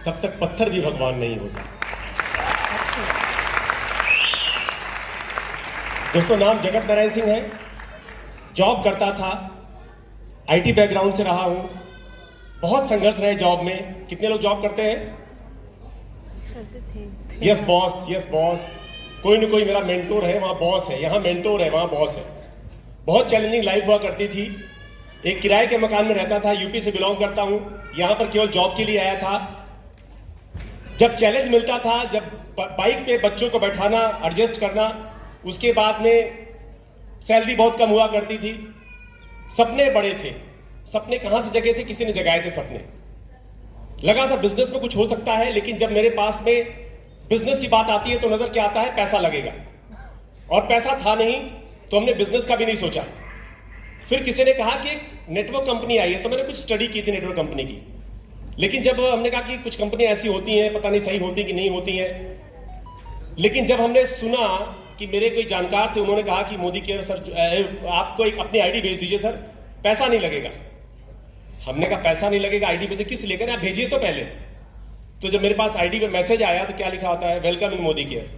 तब तक पत्थर भी भगवान नहीं होता। दोस्तों, नाम जगत नारायण सिंह है, जॉब करता था, आईटी बैकग्राउंड से रहा हूं, बहुत संघर्ष रहे जॉब में। कितने लोग जॉब करते हैं? Yes boss, yes boss. कोई ना कोई मेरा मेंटोर है, वहां बॉस है, यहां मेंटोर है, वहां बॉस है। बहुत चैलेंजिंग लाइफ हुआ करती थी। एक किराए के मकान में रहता था, यूपी से बिलोंग करता हूं, यहां पर केवल जॉब के लिए आया था। जब चैलेंज मिलता था, जब बाइक पे बच्चों को बैठाना, एडजस्ट करना, उसके बाद में सैलरी बहुत कम हुआ करती थी। सपने बड़े थे, सपने कहां से जगे थे? किसी ने जगाए थे सपने। लगा था बिजनेस में कुछ हो सकता है, लेकिन जब मेरे पास में बिजनेस की बात आती है तो नजर क्या आता है? पैसा लगेगा, और पैसा था नहीं, तो हमने बिजनेस का भी नहीं सोचा। फिर किसी ने कहा कि एक नेटवर्क कंपनी आई है, तो मैंने कुछ स्टडी की थी नेटवर्क कंपनी की। लेकिन जब हमने कहा कि कुछ कंपनियां ऐसी होती हैं, पता नहीं सही होती कि नहीं होती हैं, लेकिन जब हमने सुना कि मेरे कोई जानकार थे, उन्होंने कहा कि मोदी केयर सर, आपको एक अपनी आईडी भेज दीजिए सर, पैसा नहीं लगेगा। हमने कहा पैसा नहीं लगेगा, आईडी भेजे, किस लेकर? आप भेजिए तो पहले। तो जब मेरे पास आईडी पे मैसेज आया तो क्या लिखा होता है? Welcome in Modi care.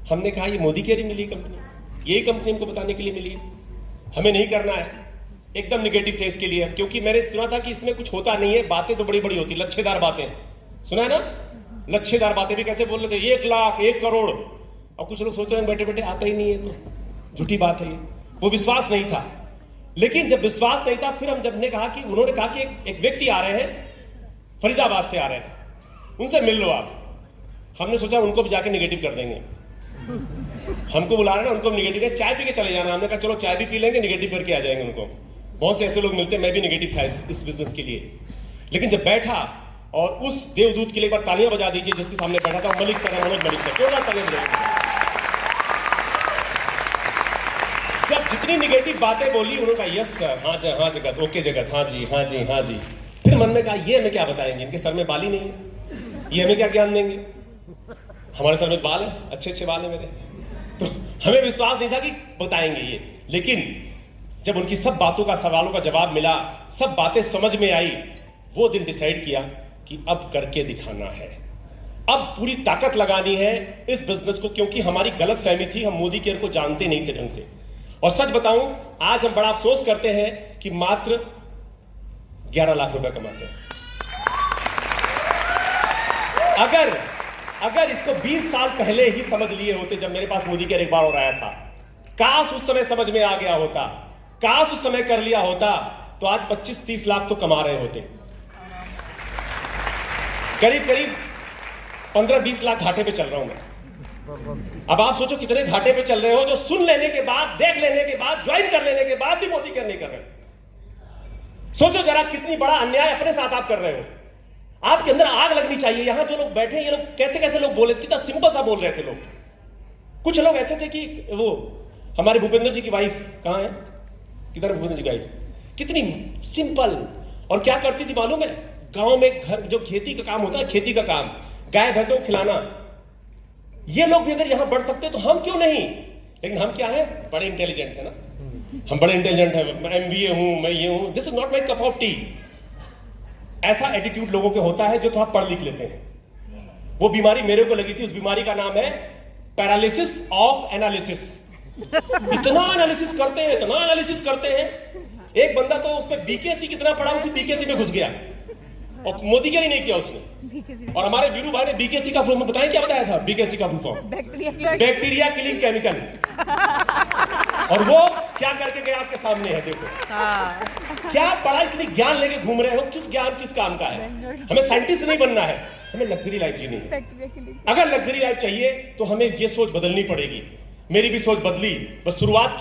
हमने कहा ये मोदी केयर ही मिली कंपनी, यही कंपनी हमको बताने के लिए मिली है, हमें नहीं करना है। एकदम निगेटिव थे इसके लिए, क्योंकि मैंने सुना था कि इसमें कुछ होता नहीं है, बातें तो बड़ी बड़ी होती, लच्छेदार बातें। सुना है ना? लच्छेदार बातें भी कैसे बोल रहे थे? 1 लाख 1 करोड़, और कुछ लोग सोच रहे हैं बैठे बैठे आता ही नहीं है, तो झूठी बात है ये। वो विश्वास नहीं था। लेकिन जब विश्वास नहीं था, फिर हम जब ने कहा कि उन्होंने कहा कि एक व्यक्ति आ रहे हैं, फरीदाबाद से आ रहे हैं, उनसे मिल लो आप। हमने सोचा उनको भी जाके निगेटिव कर देंगे, हमको बुला रहे ना, उनको निगेटिव है, चाय पी के चले जाना। हमने कहा चलो चाय भी पी लेंगे, निगेटिव करके आ जाएंगे उनको। बहुत से ऐसे लोग मिलते हैं, मैं भी निगेटिव था इस बिजनेस के लिए। लेकिन जब बैठा, और उस देवदूत के लिए एक बार तालियां बजा दीजिए जिसके सामने बैठा था, मलिक सर, मनोज मलिक सर, जोरदार तालियां बजाइए। जब जितनी निगेटिव बातें बोली, उन्होंने कहा यस सर, हाँ जी, हाँ जगत, ओके जगत, हाँ जी, हाँ जी, हाँ जी। फिर मन में कहा ये हमें क्या बताएंगे, इनके सर में बाल ही नहीं है, ये हमें क्या ज्ञान देंगे? हमारे सर में बाल है, अच्छे अच्छे बाल है मेरे। तो हमें विश्वास नहीं था कि बताएंगे ये। लेकिन जब उनकी सब बातों का, सवालों का जवाब मिला, सब बातें समझ में आई, वो दिन डिसाइड किया कि अब करके दिखाना है, अब पूरी ताकत लगानी है इस बिजनेस को। क्योंकि हमारी गलत फहमी थी, हम मोदी केयर को जानते नहीं थे ढंग से। और सच बताऊं, आज हम बड़ा अफसोस करते हैं कि मात्र 11 लाख रुपए कमाते हैं। अगर इसको 20 साल पहले ही समझ लिए होते, जब मेरे पास मोदी केयर एक बार और आया था, काश उस समय समझ में आ गया होता, काश उस समय कर लिया होता, तो आज 25-30 लाख तो कमा रहे होते। करीब करीब 15-20 लाख घाटे पे चल रहा हूं मैं। अब आप सोचो कितने घाटे पे चल रहे हो, जो सुन लेने के बाद, देख लेने के बाद, ज्वाइन कर लेने के बाद भी मोदी केयर नहीं कर रहे। सोचो जरा कितनी बड़ा अन्याय अपने साथ आप कर रहे हो। आपके अंदर आग लगनी चाहिए। यहां जो लोग बैठे, ये लोग कैसे कैसे लोग बोले, कितना सिंपल सा बोल रहे थे लोग। कुछ लोग ऐसे थे कि वो हमारे भूपेंद्र जी की वाइफ कहां है, किधर भूपेंद्र जी की वाइफ, कितनी सिंपल, और क्या करती थी मालूम है? गांव में घर जो खेती का काम होता है, खेती का काम, गाय भैंसों को खिलाना। ये लोग भी अगर यहां बढ़ सकते तो हम क्यों नहीं? लेकिन हम क्या है, बड़े इंटेलिजेंट है ना, हम बड़े इंटेलिजेंट है, मैं MBA हूं, मैं ये हूं, this is not my cup of T. ऐसा एटीट्यूड लोगों के होता है जो थोड़ा पढ़ लिख लेते हैं। वो बीमारी मेरे को लगी थी, उस बीमारी का नाम है पैरालिसिस ऑफ एनालिसिस। इतना एनालिसिस करते हैं, इतना एनालिसिस करते हैं। एक बंदा तो उस पर BKC कितना पढ़ा, उसी BKC में घुस गया, और मोदी केयर ही नहीं किया उसने। और हमारे वीरू भाई ने BKC का फुल फॉर्म बताया, क्या बताया था BKC का full form? Bacteria killing chemical. और वो क्या करके गए आपके सामने है, देखो। क्या पढ़ा, इतनी ज्ञान लेके घूम रहे हो, किस ज्ञान किस काम का है? हमें साइंटिस्ट नहीं बनना है, हमें लग्जरी लाइफ जीनी है। अगर लग्जरी लाइफ चाहिए तो हमें ये सोच बदलनी पड़ेगी। मेरी भी सोच बदली, बस शुरुआत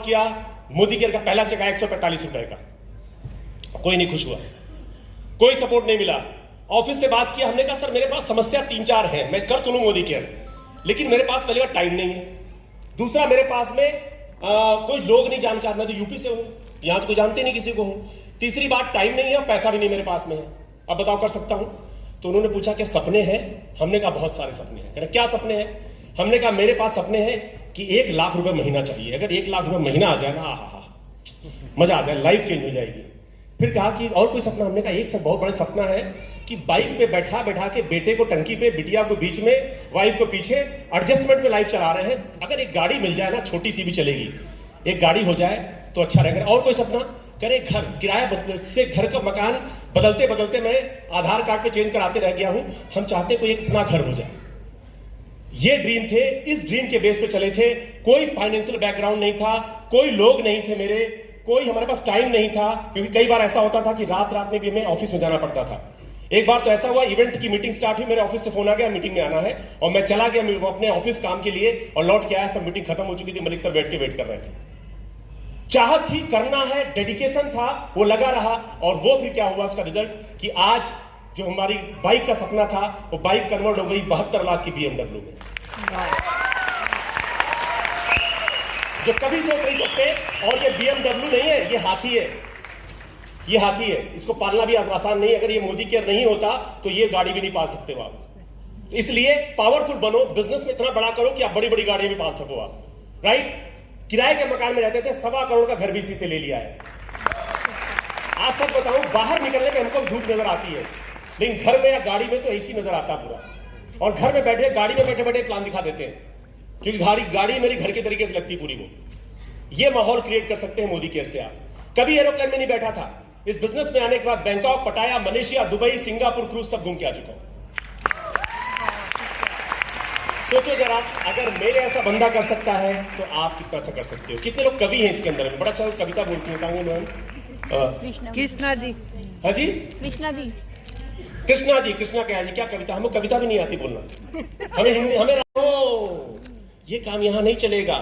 किया। मोदी केयर का पहला चेक आया 145 रुपए का, कोई नहीं खुश हुआ, कोई सपोर्ट नहीं मिला। ऑफिस से बात किया, हमने कहा सर मेरे पास समस्या 3-4 है, मैं कर तो लूं मोदी केयर, लेकिन मेरे पास पहली बार टाइम नहीं है, दूसरा मेरे पास में कोई लोग नहीं जानकार, मैं तो यूपी से हूं, यहां तो कोई जानते नहीं किसी को हूं, तीसरी बात टाइम नहीं है, पैसा भी नहीं मेरे पास में है, अब बताओ कर सकता हूं? तो उन्होंने पूछा क्या सपने हैं? हमने कहा बहुत सारे सपने हैं। क्या सपने हैं? हमने कहा मेरे पास सपने हैं कि 1 लाख रुपए महीना चाहिए। अगर 1 लाख रुपए महीना आ जाए ना, आहा मजा आ जाए, लाइफ चेंज हो जाएगी। फिर कहा कि और कोई सपना? हमने कहा एक बहुत बड़ा सपना है कि बाइक पे बैठा बैठा के बेटे को टंकी पे, बिटिया को बीच में, वाइफ को पीछे, एडजस्टमेंट में लाइफ चला रहे हैं। अगर एक गाड़ी मिल जाए ना, छोटी सी भी चलेगी, एक गाड़ी हो जाए तो अच्छा रहेगा। और कोई सपना करे, घर किराया से घर का मकान बदलते बदलते मैं आधार कार्ड पे चेंज कराते रह गया हूं। हम चाहते कोई एक अपना घर हो जाए। ये ड्रीम थे, इस ड्रीम के बेस पे चले थे। कोई फाइनेंशियल बैकग्राउंड नहीं था, कोई लोग नहीं थे मेरे, कोई हमारे पास टाइम नहीं था, क्योंकि कई बार ऐसा होता था कि रात रात में भी हमें ऑफिस में जाना पड़ता था। एक बार तो ऐसा हुआ, इवेंट की मीटिंग स्टार्ट हुई, मेरे ऑफिस से फोन आ गया मीटिंग में आना है, और मैं चला गया अपने ऑफिस काम के लिए, और लौट के आया, सब मीटिंग खत्म हो चुकी थी, मलिक सर बैठ के वेट कर रहे थे। चाहत थी, करना है, डेडिकेशन था, वो लगा रहा। और वो फिर क्या हुआ उसका रिजल्ट कि आज जो हमारी बाइक का सपना था वो बाइक कन्वर्ट हो गई 72 लाख की BMW में, जो कभी सोच नहीं सकते। और ये BMW नहीं है, ये हाथी है, ये हाथी है। इसको पालना भी आसान नहीं है। अगर ये मोदी केयर नहीं होता तो ये गाड़ी भी नहीं पाल सकते हो आप। तो इसलिए पावरफुल बनो, बिजनेस में इतना बड़ा करो कि आप बड़ी बड़ी गाड़ियां भी पाल सको आप, राइट। किराए के मकान में रहते थे, 1.25 करोड़ का घर भी इसी से ले लिया है। आज सच बताऊं, बाहर निकलने में हमको धूप नजर आती है, लेकिन घर में या गाड़ी में तो ऐसी नजर आता पूरा। और घर में बैठे, गाड़ी में बैठे बैठे प्लान दिखा देते हैं, क्योंकि गाड़ी मेरी घर के तरीके से लगती पूरी। वो ये माहौल क्रिएट कर सकते हैं मोदी केयर से आप। कभी एरोप्लेन में नहीं बैठा था, इस बिजनेस में आने के बाद बैंकॉक, पटाया, मलेशिया, दुबई, सिंगापुर क्रूज सब घूम के आ चुका हूं। सोचो जरा, अगर मेरे ऐसा बंदा कर सकता है तो आप कितना अच्छा कर सकते हो। कितने लोग कवि हैं इसके अंदर में, बड़ा अच्छा कविता बोलती हैं मैम। कृष्णा जी। हाँ जी, कृष्णा जी, कृष्णा जी, कृष्णा क्या जी, क्या कविता, हमें कविता भी नहीं आती बोलना। हमें हिंदी, हमें ये काम यहाँ नहीं चलेगा,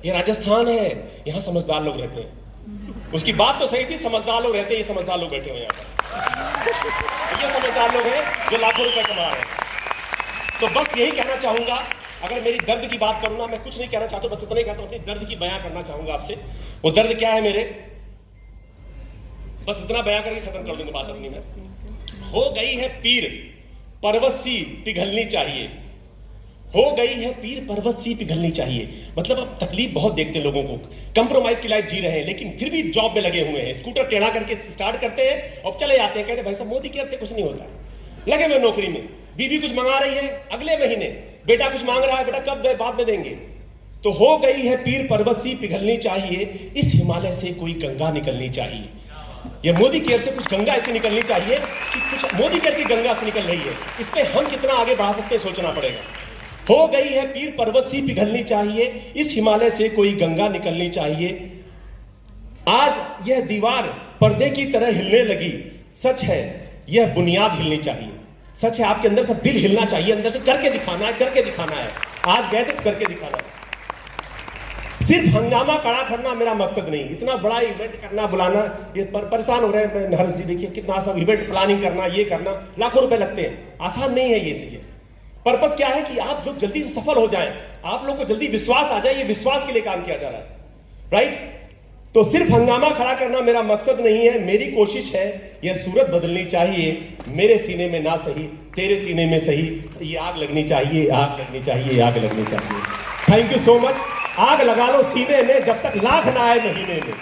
ये राजस्थान है, यहाँ समझदार लोग रहते हैं। उसकी बात तो सही थी, समझदार लोग रहते हैं, ये समझदार लोग बैठे हुए यहाँ पर, ये समझदार लोग हैं जो लाखों रुपए कमा रहे हैं। तो बस यही कहना चाहूंगा, अगर मेरी दर्द की बात करूं ना, मैं कुछ नहीं कहना चाहता, बस इतना ही कहता हूं, अपनी दर्द की बयां करना चाहूंगा आपसे। वो दर्द क्या है मेरे, बस इतना बयां करके खत्म कर दूंगा बात अपनी में। हो गई है पीर पर्वत सी पिघलनी चाहिए, हो गई है पीर पर्वत सी पिघलनी चाहिए। मतलब अब तकलीफ बहुत देखते हैं लोगों को, कंप्रोमाइज की लाइफ जी रहे हैं, लेकिन फिर भी जॉब में लगे हुए हैं, स्कूटर टेढ़ा करके स्टार्ट करते हैं और चले जाते हैं, कहते भाई साहब मोदी केयर से कुछ नहीं होता। लगे हुए नौकरी में, बीवी कुछ मंगा रही है अगले महीने, बेटा कुछ मांग रहा है, बेटा कब दे, बाद में देंगे। तो हो गई है पीर पर्वत सी पिघलनी चाहिए, इस हिमालय से कोई गंगा निकलनी चाहिए। ये मोदी केयर से कुछ गंगा ऐसी निकलनी चाहिए कि कुछ मोदी केयर की गंगा से निकल रही है, इस पे हम कितना आगे बढ़ा सकते हैं सोचना पड़ेगा। हो गई है पीर पर्वत सी पिघलनी चाहिए, इस हिमालय से कोई गंगा निकलनी चाहिए। आज यह दीवार पर्दे की तरह हिलने लगी, सच है यह बुनियाद हिलनी चाहिए। सच है आपके अंदर का दिल हिलना चाहिए, अंदर से करके दिखाना है, करके दिखाना है। आज गए तो करके दिखाना है। सिर्फ हंगामा खड़ा करना मेरा मकसद नहीं, इतना बड़ा इवेंट करना, बुलाना, ये परेशान हो रहे हैं हर्ष जी, देखिए कितना सब इवेंट प्लानिंग करना, ये करना, लाखों रुपए लगते हैं, आसान नहीं है ये चीजें। पर्पस क्या है कि आप लोग जल्दी से सफल हो जाएं, आप लोग को जल्दी विश्वास आ जाए, ये विश्वास के लिए काम किया जा रहा है, राइट। तो सिर्फ हंगामा खड़ा करना मेरा मकसद नहीं है, मेरी कोशिश है यह सूरत बदलनी चाहिए, मेरे सीने में ना सही तेरे सीने में सही, ये आग लगनी चाहिए, आग लगनी चाहिए, आग लगनी चाहिए। Thank you so much. आग लगा लो सीने में जब तक लाख ना आए महीने में,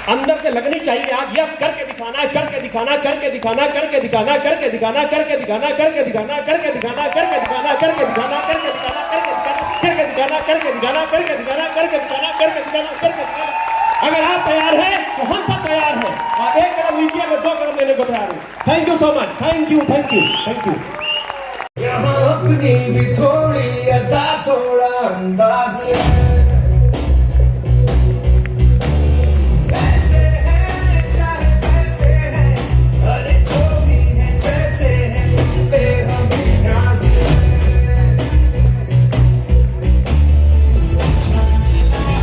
अंदर से लगनी चाहिए आग। यस, करके दिखाना है, करके दिखाना, करके दिखाना, करके दिखाना, करके दिखाना, करके दिखाना, करके दिखाना, करके दिखाना, करके दिखाना, करके दिखाना, करके दिखाना, करके दिखाना, करके दिखाना, करके दिखाना, करके दिखाना, करके दिखाना, करके दिखाना। अगर आप तैयार हैं तो हम सब तैयार हैं। आप एक कदम लीजिए, मैं 2 कदम लेने को तैयार हूं। Thank you so much, thank you, thank you, thank you. यहाँ अपनी भी थोड़ी अदा, थोड़ा अंदाज है, ऐसे है चाहे वैसे है, अरे जो भी है जैसे है, इन पे हमें नाज है।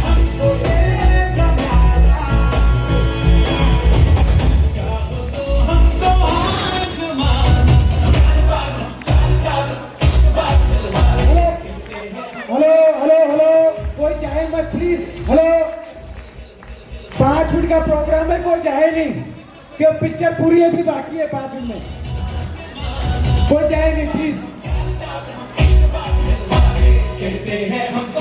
हमको ये ज़माना, चाहो तो हमको आसमान, हमारे पास हम चाल साज, इश्क बात दिलवाले। हेलो, कोई चाहे मत प्लीज। हेलो, 5 मिनट का प्रोग्राम है, कोई चाहे नहीं, क्यों पिक्चर पूरी है, भी बाकी है 5 मिनट में, कोई चाहे नहीं प्लीज। कहते हैं हम